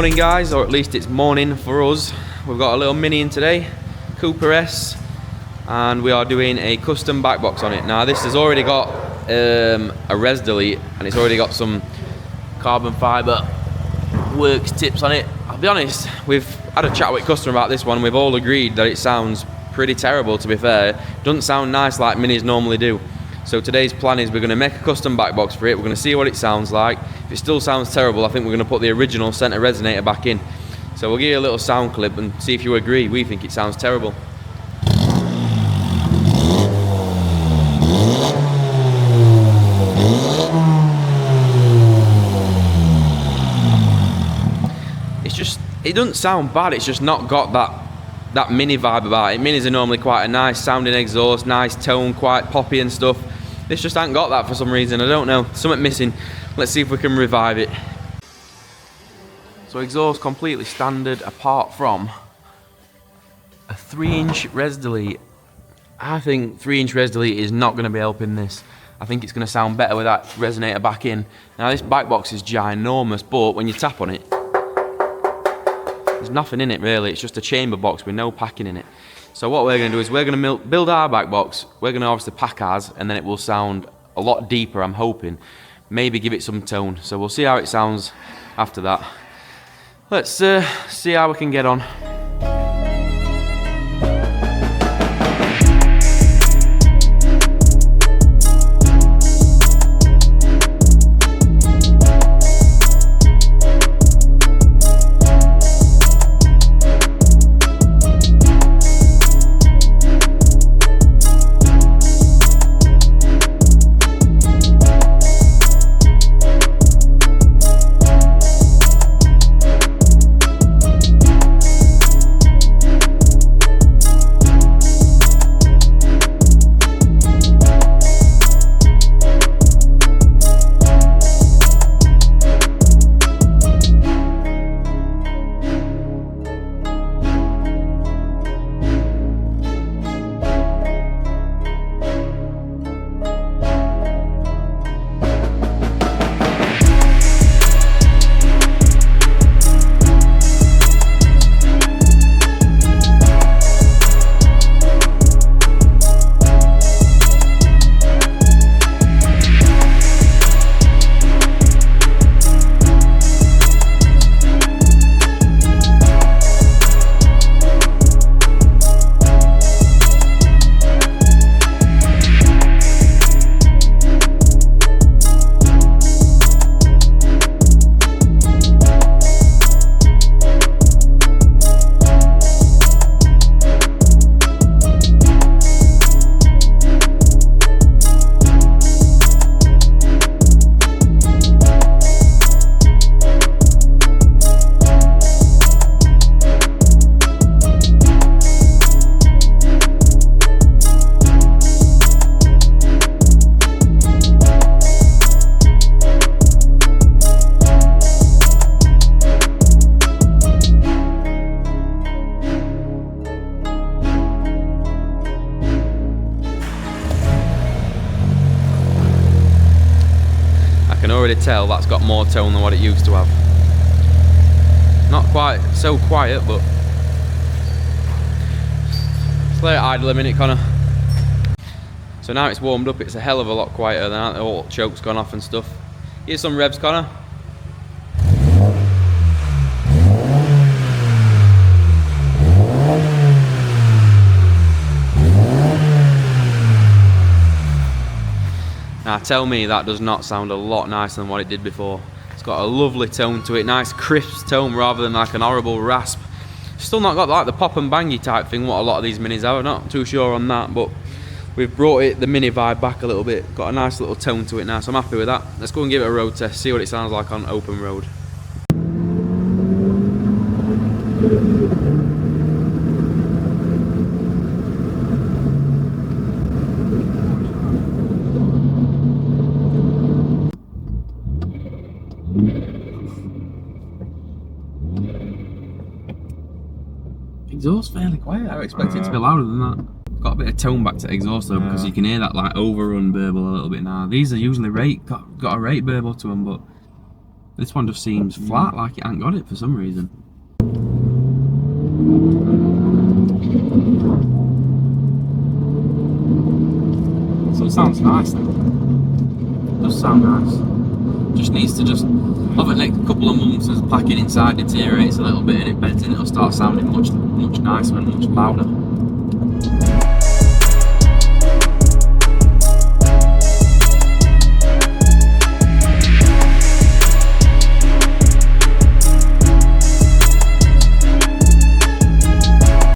morning guys, or at least it's morning for us. We've got a little Mini in today, Cooper S, and we are doing a custom back box on it. Now this has already got a res delete, and it's already got some carbon fibre works tips on it. I'll be honest, we've had a chat with customer about this one. We've all agreed that it sounds pretty terrible, to be fair. It doesn't sound nice like Minis normally do. So today's plan is we're going to make a custom back box for it. We're going to see what it sounds like. If it still sounds terrible, I think we're going to put the original centre resonator back in. So we'll give you a little sound clip and see if you agree. We think it sounds terrible. It doesn't sound bad, it's just not got that Mini vibe about it. Minis are normally quite a nice sounding exhaust, nice tone, quite poppy and stuff. This just ain't got that for some reason, I don't know. Something missing. Let's see if we can revive it. So exhaust completely standard apart from a 3-inch res delete. I think 3-inch res delete is not going to be helping this. I think it's going to sound better with that resonator back in. Now this back box is ginormous, but when you tap on it, there's nothing in it really. It's just a chamber box with no packing in it. So what we're going to do is we're going to build our back box. We're going to obviously pack ours, and then it will sound a lot deeper, I'm hoping. Maybe give it some tone. So we'll see how it sounds after that. Let's see how we can get on. Already tell that's got more tone than what it used to have. Not quite so quiet, but let's let it idle a minute, Connor. So now it's warmed up, it's a hell of a lot quieter than that. The whole choke's gone off and stuff. Here's some revs, Connor. Now tell me that does not sound a lot nicer than what it did before. It's got a lovely tone to it, nice crisp tone rather than like an horrible rasp. Still not got like the pop and bangy type thing what a lot of these Minis have. I'm not too sure on that, but we've brought the Mini vibe back a little bit. Got a nice little tone to it now, so I'm happy with that. Let's go and give it a road test, see what it sounds like on open road. Exhaust fairly quiet. I expect it to be louder than that. Got a bit of tone back to exhaust though, because you can hear that like overrun burble a little bit now. These are usually got a rate burble to them, but This one just seems flat, like it ain't got it for some reason. So it sounds nice then. It does sound nice. Just needs to just, over the next couple of months as packing inside deteriorates a little bit and it bends in, it'll start sounding much nicer and much louder.